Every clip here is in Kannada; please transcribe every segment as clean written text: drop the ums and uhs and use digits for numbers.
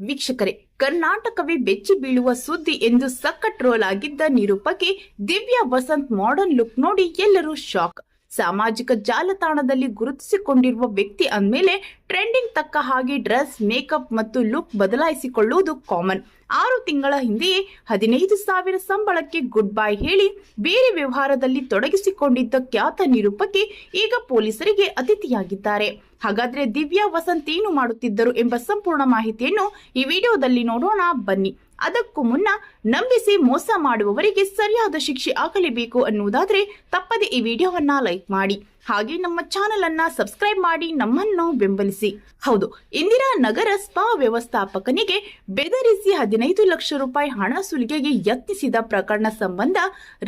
ವೀಕ್ಷಕರೇ, ಕರ್ನಾಟಕವೇ ಬೆಚ್ಚಿ ಬೀಳುವ ಸುದ್ದಿ ಎಂದು ಸಖತ್ ಟ್ರೋಲ್ ಆಗಿದ್ದ ನಿರೂಪಕಿ ದಿವ್ಯಾ ವಸಂತ್ ಮಾಡರ್ನ್ ಲುಕ್ ನೋಡಿ ಎಲ್ಲರೂ ಶಾಕ್. ಸಾಮಾಜಿಕ ಜಾಲತಾಣದಲ್ಲಿ ಗುರುತಿಸಿಕೊಂಡಿರುವ ವ್ಯಕ್ತಿ ಅಂದ್ಮೇಲೆ ಟ್ರೆಂಡಿಂಗ್ ತಕ್ಕ ಹಾಗೆ ಡ್ರೆಸ್, ಮೇಕಪ್ ಮತ್ತು ಲುಕ್ ಬದಲಾಯಿಸಿಕೊಳ್ಳುವುದು ಕಾಮನ್. 6 ತಿಂಗಳ ಹಿಂದೆಯೇ 15,000 ಸಂಬಳಕ್ಕೆ ಗುಡ್ ಬೈ ಹೇಳಿ ಬೇರೆ ವ್ಯವಹಾರದಲ್ಲಿ ತೊಡಗಿಸಿಕೊಂಡಿದ್ದ ಖ್ಯಾತ ನಿರೂಪಕಿ ಈಗ ಪೊಲೀಸರಿಗೆ ಅತಿಥಿಯಾಗಿದ್ದಾರೆ. ಹಾಗಾದ್ರೆ ದಿವ್ಯಾ ವಸಂತ್ ಏನು ಮಾಡುತ್ತಿದ್ದರು ಎಂಬ ಸಂಪೂರ್ಣ ಮಾಹಿತಿಯನ್ನು ಈ ವಿಡಿಯೋದಲ್ಲಿ ನೋಡೋಣ ಬನ್ನಿ. ಅದಕ್ಕೂ ಮುನ್ನ ನಂಬಿಸಿ ಮೋಸ ಮಾಡುವವರಿಗೆ ಸರಿಯಾದ ಶಿಕ್ಷೆ ಆಗಲೇಬೇಕು ಅನ್ನುವುದಾದ್ರೆ ತಪ್ಪದೆ ಈ ವಿಡಿಯೋವನ್ನ ಲೈಕ್ ಮಾಡಿ, ಹಾಗೆ ನಮ್ಮ ಚಾನೆಲ್ ಅನ್ನ ಸಬ್ಸ್ಕ್ರೈಬ್ ಮಾಡಿ ನಮ್ಮನ್ನು ಬೆಂಬಲಿಸಿ. ಹೌದು, ಇಂದಿರಾ ನಗರ ಸ್ಪಾ ವ್ಯವಸ್ಥಾಪಕನಿಗೆ ಬೆದರಿಸಿ 15 ಲಕ್ಷ ರೂಪಾಯಿ ಹಣ ಸುಲಿಗೆಗೆ ಯತ್ನಿಸಿದ ಪ್ರಕರಣ ಸಂಬಂಧ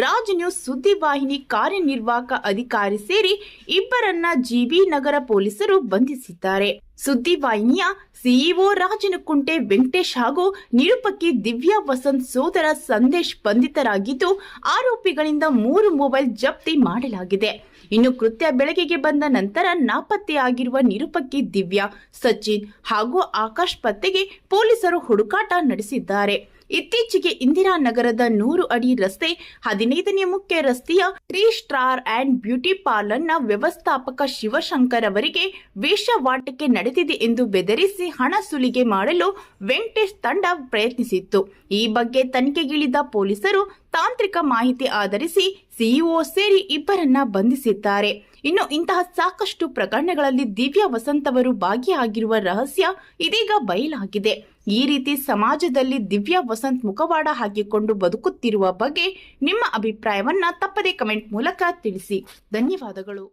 ರಾಜ್ ನ್ಯೂಸ್ ಸುದ್ದಿವಾಹಿನಿ ಕಾರ್ಯನಿರ್ವಾಹಕ ಅಧಿಕಾರಿ ಸೇರಿ ಇಬ್ಬರನ್ನ ಜಿಬಿ ನಗರ ಪೊಲೀಸರು ಬಂಧಿಸಿದ್ದಾರೆ. ಸುದ್ದಿವಾಹಿನಿಯ ಸಿಇಒ ರಾಜನಕುಂಟೆ ವೆಂಕಟೇಶ್ ಹಾಗೂ ನಿರೂಪಕಿ ದಿವ್ಯಾ ವಸಂತ್ ಸೋದರ ಸಂದೇಶ್ ಬಂಧಿತರಾಗಿದ್ದು, ಆರೋಪಿಗಳಿಂದ 3 ಮೊಬೈಲ್ ಜಪ್ತಿ ಮಾಡಲಾಗಿದೆ. ಇನ್ನು ಕೃತ್ಯ ಬೆಳಕಿಗೆ ಬಂದ ನಂತರ ನಾಪತ್ತೆಯಾಗಿರುವ ನಿರೂಪಕಿ ದಿವ್ಯಾ, ಸಚಿನ್ ಹಾಗೂ ಆಕಾಶ್ ಪತ್ತೆಗೆ ಪೊಲೀಸರು ಹುಡುಕಾಟ ನಡೆಸಿದ್ದಾರೆ. ಇತ್ತೀಚೆಗೆ ಇಂದಿರಾನಗರದ 100 ಅಡಿ ರಸ್ತೆ 15ನೇ ಮುಖ್ಯ ರಸ್ತೆಯ 3 ಸ್ಟಾರ್ ಅಂಡ್ ಬ್ಯೂಟಿ ಪಾರ್ಲರ್ನ ವ್ಯವಸ್ಥಾಪಕ ಶಿವಶಂಕರ್ ಅವರಿಗೆ ವೇಶ್ಯಾವಾಟಿಕೆ ನಡೆದಿದೆ ಎಂದು ಬೆದರಿಸಿ ಹಣ ಸುಲಿಗೆ ಮಾಡಲು ವೆಂಕಟೇಶ್ ತಂಡ ಪ್ರಯತ್ನಿಸಿತ್ತು. ಈ ಬಗ್ಗೆ ತನಿಖೆಗಿಳಿದ ಪೊಲೀಸರು ತಾಂತ್ರಿಕ ಮಾಹಿತಿ ಆಧರಿಸಿ ಸಿಇಒ ಸೇರಿ ಇಬ್ಬರನ್ನ ಬಂಧಿಸಿದ್ದಾರೆ. ಇನ್ನು ಇಂತಹ ಸಾಕಷ್ಟು ಪ್ರಕರಣಗಳಲ್ಲಿ ದಿವ್ಯಾ ವಸಂತ್ ಅವರು ಭಾಗಿಯಾಗಿರುವ ರಹಸ್ಯ ಇದೀಗ ಬಯಲಾಗಿದೆ. ಈ ರೀತಿ ಸಮಾಜದಲ್ಲಿ ದಿವ್ಯಾ ವಸಂತ್ ಮುಖವಾಡ ಹಾಕಿಕೊಂಡು ಬದುಕುತ್ತಿರುವ ಬಗ್ಗೆ ನಿಮ್ಮ ಅಭಿಪ್ರಾಯವನ್ನ ತಪ್ಪದೇ ಕಮೆಂಟ್ ಮೂಲಕ ತಿಳಿಸಿ. ಧನ್ಯವಾದಗಳು.